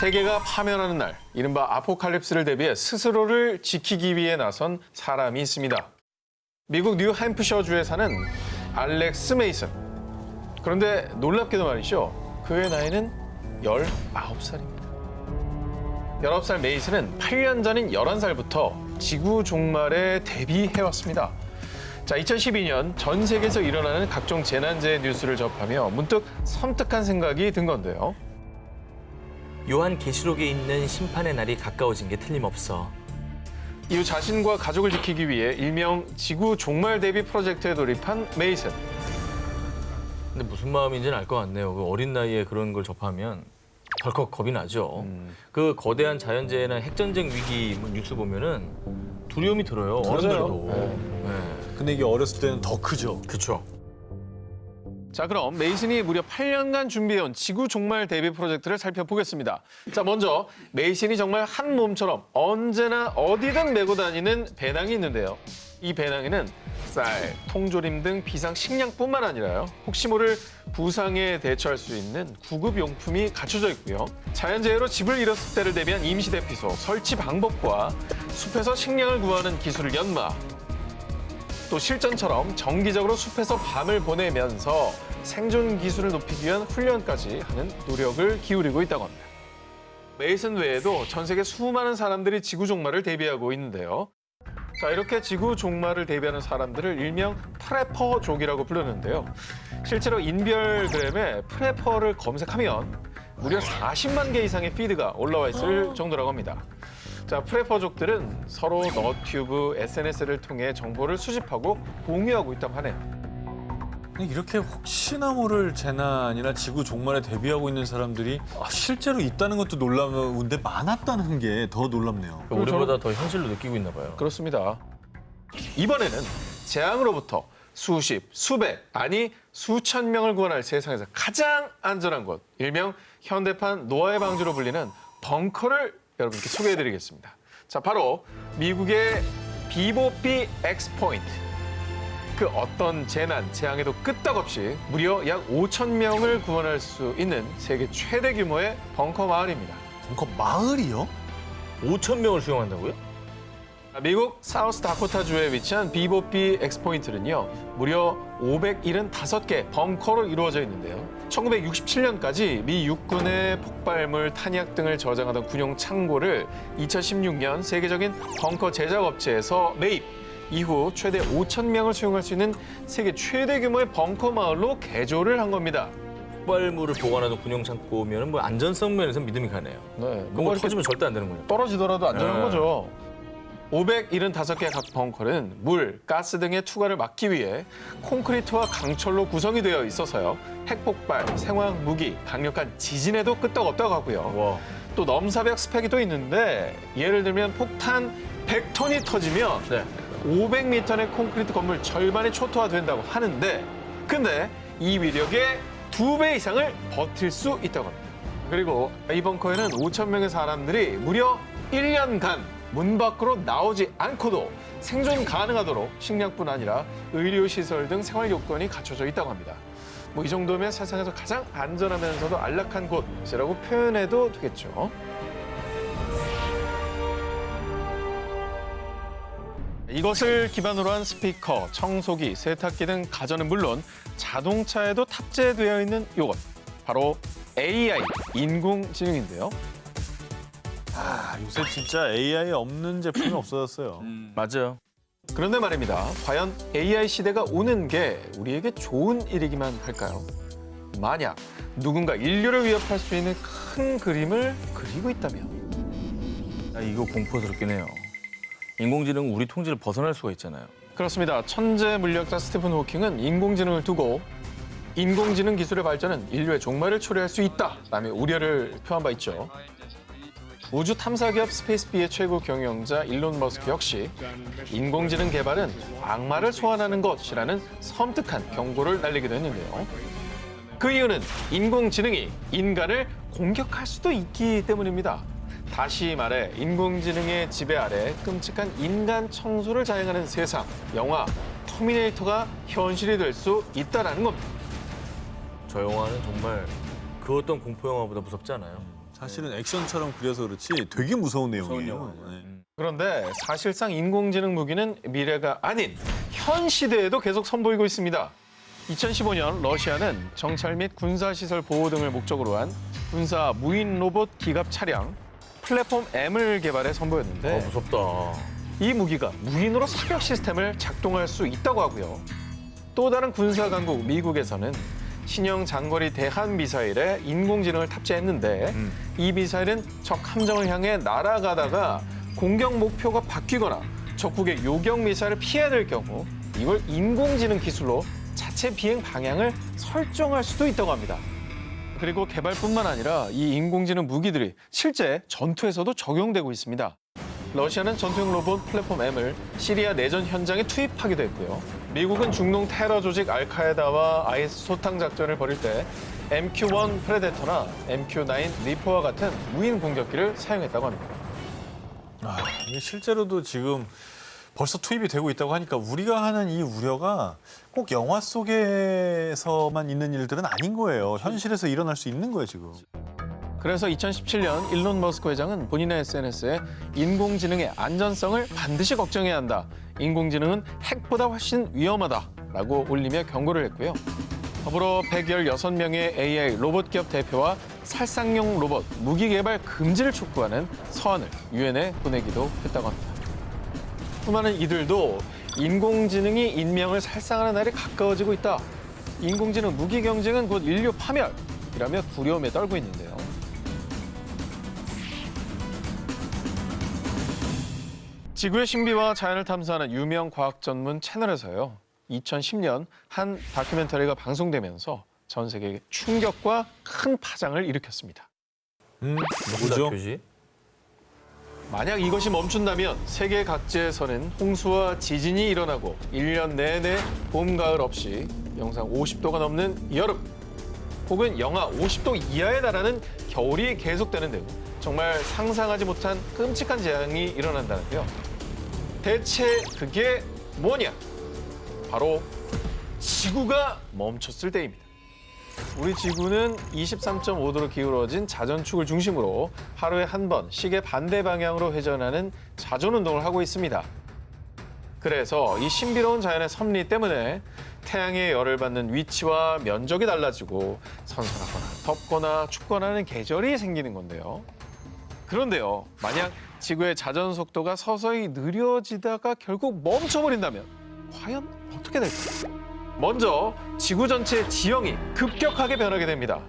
세계가 파멸하는 날, 이른바 아포칼립스를 대비해 스스로를 지키기 위해 나선 사람이 있습니다. 미국 뉴햄프셔주에 사는 알렉스 메이슨. 그런데 놀랍게도 말이죠. 그의 나이는 19살입니다. 19살 메이슨은 8년 전인 11살부터 지구 종말에 대비해왔습니다. 자, 2012년 전 세계에서 일어나는 각종 재난재해 뉴스를 접하며 문득 섬뜩한 생각이 든 건데요. 요한계시록에 있는 심판의 날이 가까워진 게 틀림없어. 이후 자신과 가족을 지키기 위해 일명 지구 종말 대비 프로젝트에 돌입한 메이슨. 근데 무슨 마음인지는 알 것 같네요. 그 어린 나이에 그런 걸 접하면 덜컥 겁이 나죠. 그 거대한 자연재해나 핵전쟁 위기 뭐 뉴스 보면은 두려움이 들어요. 어른들도. 네. 근데 이게 어렸을 때는 더 크죠. 그렇죠. 자, 그럼 메이슨이 무려 8년간 준비해온 지구 종말 대비 프로젝트를 살펴보겠습니다. 자, 먼저 메이슨이 정말 한 몸처럼 언제나 어디든 메고 다니는 배낭이 있는데요. 이 배낭에는 쌀, 통조림 등 비상 식량뿐만 아니라요. 혹시 모를 부상에 대처할 수 있는 구급용품이 갖춰져 있고요. 자연재해로 집을 잃었을 때를 대비한 임시 대피소, 설치 방법과 숲에서 식량을 구하는 기술을 연마, 또 실전처럼 정기적으로 숲에서 밤을 보내면서 생존 기술을 높이기 위한 훈련까지 하는 노력을 기울이고 있다고 합니다. 메이슨 외에도 전 세계 수많은 사람들이 지구 종말을 대비하고 있는데요. 자, 이렇게 지구 종말을 대비하는 사람들을 일명 프레퍼족이라고 부르는데요. 실제로 인별그램에 프레퍼를 검색하면 무려 40만 개 이상의 피드가 올라와 있을 정도라고 합니다. 자, 프레퍼족들은 서로 너튜브, SNS를 통해 정보를 수집하고 공유하고 있다고 하네요. 이렇게 혹시나 모를 재난이나 지구 종말에 대비하고 있는 사람들이 실제로 있다는 것도 놀라운데 많았다는 게 더 놀랍네요. 우리보다 더 현실로 느끼고 있나 봐요. 그렇습니다. 이번에는 재앙으로부터 수십, 수백, 아니 수천 명을 구원할 세상에서 가장 안전한 곳, 일명 현대판 노아의 방주로 불리는 벙커를 여러분께 소개해드리겠습니다. 자, 바로 미국의 비보피 엑스포인트. 그 어떤 재난, 재앙에도 끄떡없이 무려 약 5천 명을 구원할 수 있는 세계 최대 규모의 벙커 마을입니다. 벙커 마을이요? 5천 명을 수용한다고요? 미국 사우스 다코타주에 위치한 비보피 엑스포인트는요, 무려 575개 벙커로 이루어져 있는데요. 1967년까지 미 육군의 폭발물, 탄약 등을 저장하던 군용 창고를 2016년 세계적인 벙커 제작 업체에서 매입, 이후 최대 5천 명을 수용할 수 있는 세계 최대 규모의 벙커 마을로 개조를 한 겁니다. 폭발물을 보관하는 군용 창고면 뭐 안전성 면에서 믿음이 가네요. 네, 그런 거 터지면 절대 안 되는 거예요. 떨어지더라도 안전한 네. 거죠. 575개 각 벙커는 물, 가스 등의 투과를 막기 위해 콘크리트와 강철로 구성이 되어 있어서요. 핵폭발, 생화학 무기, 강력한 지진에도 끄떡없다고 하고요. 와. 또 넘사벽 스펙이 또 있는데 예를 들면 폭탄 100톤이 터지면 네. 500m 의 콘크리트 건물 절반이 초토화된다고 하는데 근데 이 위력의 2배 이상을 버틸 수 있다고 합니다. 그리고 이 벙커에는 5천 명의 사람들이 무려 1년간 문 밖으로 나오지 않고도 생존 가능하도록 식량뿐 아니라 의료시설 등 생활 요건이 갖춰져 있다고 합니다. 뭐 이 정도면 세상에서 가장 안전하면서도 안락한 곳이라고 표현해도 되겠죠. 이것을 기반으로 한 스피커, 청소기, 세탁기 등 가전은 물론 자동차에도 탑재되어 있는 이것, 바로 AI, 인공지능인데요. 요새 진짜 AI 없는 제품이 없어졌어요. 맞아요. 그런데 말입니다. 과연 AI 시대가 오는 게 우리에게 좋은 일이기만 할까요? 만약 누군가 인류를 위협할 수 있는 큰 그림을 그리고 있다면? 이거 공포스럽긴 해요. 인공지능은 우리 통제를 벗어날 수가 있잖아요. 그렇습니다. 천재 물리학자 스티븐 호킹은 인공지능을 두고 인공지능 기술의 발전은 인류의 종말을 초래할 수 있다라며 우려를 표한 바 있죠. 우주 탐사 기업 스페이스비의 최고 경영자 일론 머스크 역시 인공지능 개발은 악마를 소환하는 것이라는 섬뜩한 경고를 날리기도 했는데요. 그 이유는 인공지능이 인간을 공격할 수도 있기 때문입니다. 다시 말해 인공지능의 지배 아래 끔찍한 인간 청소를 자행하는 세상, 영화 터미네이터가 현실이 될 수 있다는 겁니다. 저 영화는 정말 그 어떤 공포 영화보다 무섭지 않아요. 사실은 액션처럼 그려서 그렇지 되게 무서운 내용이에요. 네. 그런데 사실상 인공지능 무기는 미래가 아닌 현 시대에도 계속 선보이고 있습니다. 2015년 러시아는 정찰 및 군사시설 보호 등을 목적으로 한 군사 무인 로봇 기갑 차량 플랫폼 M을 개발해 선보였는데 무섭다. 이 무기가 무인으로 사격 시스템을 작동할 수 있다고 하고요. 또 다른 군사 강국 미국에서는 신형 장거리 대한 미사일에 인공지능을 탑재했는데 이 미사일은 적 함정을 향해 날아가다가 공격 목표가 바뀌거나 적국의 요격 미사일을 피해야 될 경우 이걸 인공지능 기술로 자체 비행 방향을 설정할 수도 있다고 합니다. 그리고 개발뿐만 아니라 이 인공지능 무기들이 실제 전투에서도 적용되고 있습니다. 러시아는 전투용 로봇 플랫폼 M을 시리아 내전 현장에 투입하기도 했고요. 미국은 중동 테러 조직 알카에다와 IS 소탕 작전을 벌일 때 MQ-1 프레데터나 MQ-9 리퍼와 같은 무인 공격기를 사용했다고 합니다. 이게 실제로도 지금 벌써 투입이 되고 있다고 하니까 우리가 하는 이 우려가 꼭 영화 속에서만 있는 일들은 아닌 거예요. 현실에서 일어날 수 있는 거예요, 지금. 그래서 2017년 일론 머스크 회장은 본인의 SNS에 인공지능의 안전성을 반드시 걱정해야 한다. 인공지능은 핵보다 훨씬 위험하다라고 올리며 경고를 했고요. 더불어 116명의 AI 로봇 기업 대표와 살상용 로봇 무기 개발 금지를 촉구하는 서한을 유엔에 보내기도 했다고 합니다. 수많은 이들도 인공지능이 인명을 살상하는 날이 가까워지고 있다. 인공지능 무기 경쟁은 곧 인류 파멸이라며 두려움에 떨고 있는데요. 지구의 신비와 자연을 탐사하는 유명 과학 전문 채널에서요. 2010년 한 다큐멘터리가 방송되면서 전 세계에 충격과 큰 파장을 일으켰습니다. 누구죠? 다큐지? 만약 이것이 멈춘다면 세계 각지에서는 홍수와 지진이 일어나고 1년 내내 봄, 가을 없이 영상 50도가 넘는 여름 혹은 영하 50도 이하에 달하는 겨울이 계속되는 등 정말 상상하지 못한 끔찍한 재앙이 일어난다는데요. 대체 그게 뭐냐? 바로 지구가 멈췄을 때입니다. 우리 지구는 23.5도로 기울어진 자전축을 중심으로 하루에 한 번 시계 반대 방향으로 회전하는 자전운동을 하고 있습니다. 그래서 이 신비로운 자연의 섭리 때문에 태양의 열을 받는 위치와 면적이 달라지고 선선하거나 덥거나 춥거나 하는 계절이 생기는 건데요. 그런데요, 만약 지구의 자전 속도가 서서히 느려지다가 결국 멈춰버린다면 과연 어떻게 될까요? 먼저 지구 전체의 지형이 급격하게 변하게 됩니다.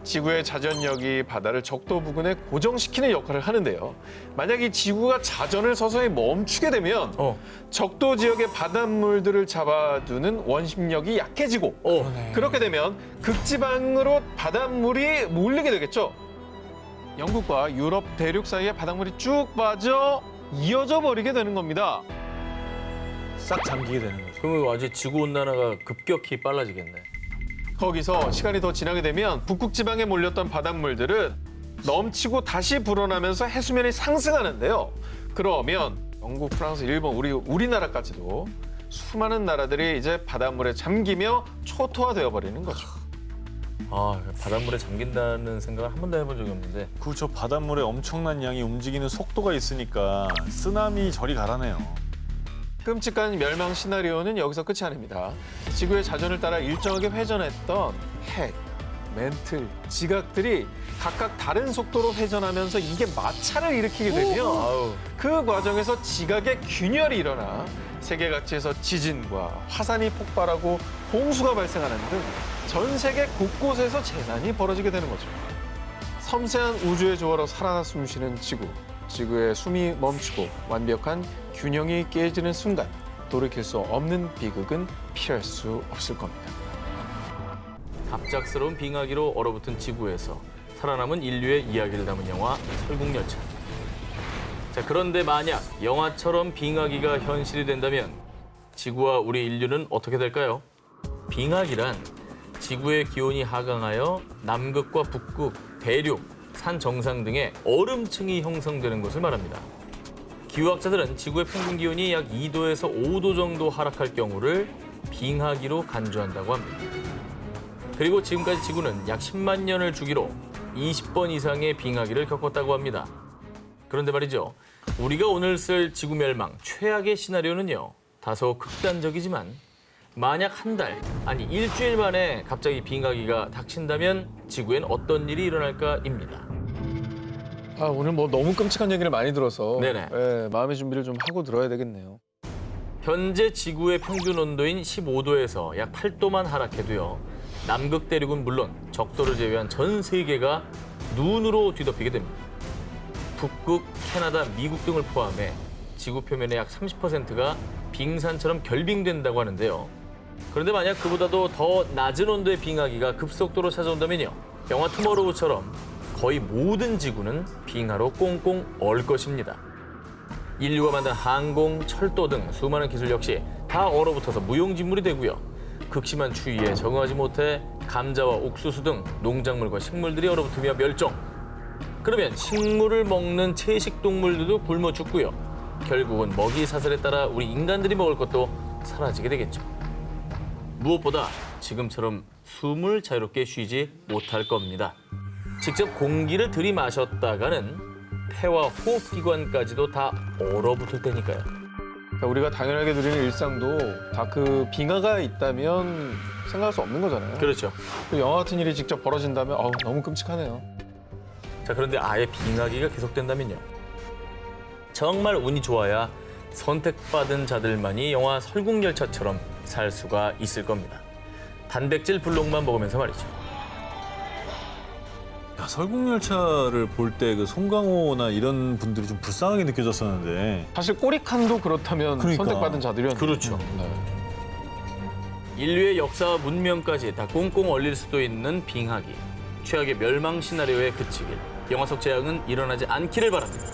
지구의 자전력이 바다를 적도 부근에 고정시키는 역할을 하는데요. 만약 이 지구가 자전을 서서히 멈추게 되면 적도 지역의 바닷물들을 잡아두는 원심력이 약해지고 그렇게 되면 극지방으로 바닷물이 몰리게 되겠죠. 영국과 유럽 대륙 사이에 바닷물이 쭉 빠져 이어져 버리게 되는 겁니다. 싹 잠기게 되는 거죠. 그러면 아직 지구 온난화가 급격히 빨라지겠네. 거기서 시간이 더 지나게 되면 북극 지방에 몰렸던 바닷물들은 넘치고 다시 불어나면서 해수면이 상승하는데요. 그러면 영국, 프랑스, 일본, 우리나라까지도 수많은 나라들이 이제 바닷물에 잠기며 초토화되어 버리는 거죠. 아, 바닷물에 잠긴다는 생각을 한 번도 해본 적이 없는데. 그렇죠. 바닷물에 엄청난 양이 움직이는 속도가 있으니까 쓰나미 저리 가라네요. 끔찍한 멸망 시나리오는 여기서 끝이 아닙니다. 지구의 자전을 따라 일정하게 회전했던 핵, 멘틀, 지각들이 각각 다른 속도로 회전하면서 이게 마찰을 일으키게 되면 그 과정에서 지각의 균열이 일어나 세계 각지에서 지진과 화산이 폭발하고 홍수가 발생하는 등 전 세계 곳곳에서 재난이 벌어지게 되는 거죠. 섬세한 우주의 조화로 살아 숨쉬는 지구. 지구의 숨이 멈추고 완벽한 균형이 깨지는 순간 돌이킬 수 없는 비극은 피할 수 없을 겁니다. 갑작스러운 빙하기로 얼어붙은 지구에서 살아남은 인류의 이야기를 담은 영화 설국열차. 자, 그런데 만약 영화처럼 빙하기가 현실이 된다면 지구와 우리 인류는 어떻게 될까요? 빙하기란 지구의 기온이 하강하여 남극과 북극, 대륙, 산 정상 등의 얼음층이 형성되는 것을 말합니다. 기후학자들은 지구의 평균 기온이 약 2도에서 5도 정도 하락할 경우를 빙하기로 간주한다고 합니다. 그리고 지금까지 지구는 약 10만 년을 주기로 20번 이상의 빙하기를 겪었다고 합니다. 그런데 말이죠. 우리가 오늘 쓸 지구 멸망 최악의 시나리오는요. 다소 극단적이지만 만약 한 달, 아니 일주일 만에 갑자기 빙하기가 닥친다면 지구엔 어떤 일이 일어날까입니다. 아, 오늘 뭐 너무 끔찍한 얘기를 많이 들어서 네네. 예, 마음의 준비를 좀 하고 들어야 되겠네요. 현재 지구의 평균 온도인 15도에서 약 8도만 하락해도요. 남극 대륙은 물론 적도를 제외한 전 세계가 눈으로 뒤덮이게 됩니다. 북극, 캐나다, 미국 등을 포함해 지구 표면의 약 30%가 빙산처럼 결빙된다고 하는데요. 그런데 만약 그보다도 더 낮은 온도의 빙하기가 급속도로 찾아온다면요. 영화 투모로우처럼 거의 모든 지구는 빙하로 꽁꽁 얼 것입니다. 인류가 만든 항공, 철도 등 수많은 기술 역시 다 얼어붙어서 무용지물이 되고요. 극심한 추위에 적응하지 못해 감자와 옥수수 등 농작물과 식물들이 얼어붙으며 멸종. 그러면 식물을 먹는 채식 동물들도 굶어 죽고요. 결국은 먹이 사슬에 따라 우리 인간들이 먹을 것도 사라지게 되겠죠. 무엇보다 지금처럼 숨을 자유롭게 쉬지 못할 겁니다. 직접 공기를 들이마셨다가는 폐와 호흡기관까지도 다 얼어붙을 테니까요. 그러니까 우리가 당연하게 누리는 일상도 다 그 빙하가 있다면 생각할 수 없는 거잖아요. 그렇죠. 그 영화 같은 일이 직접 벌어진다면 너무 끔찍하네요. 자, 그런데 아예 빙하기가 계속된다면요. 정말 운이 좋아야 선택받은 자들만이 영화 설국열차처럼 살 수가 있을 겁니다. 단백질 블록만 먹으면서 말이죠. 야, 설국열차를 볼 때 그 송강호나 이런 분들이 좀 불쌍하게 느껴졌었는데 사실 꼬리칸도 그렇다면 그러니까. 선택받은 자들이었는데. 그렇죠. 네. 인류의 역사와 문명까지 다 꽁꽁 얼릴 수도 있는 빙하기. 최악의 멸망 시나리오에 그치길. 영화 속 재앙은 일어나지 않기를 바랍니다.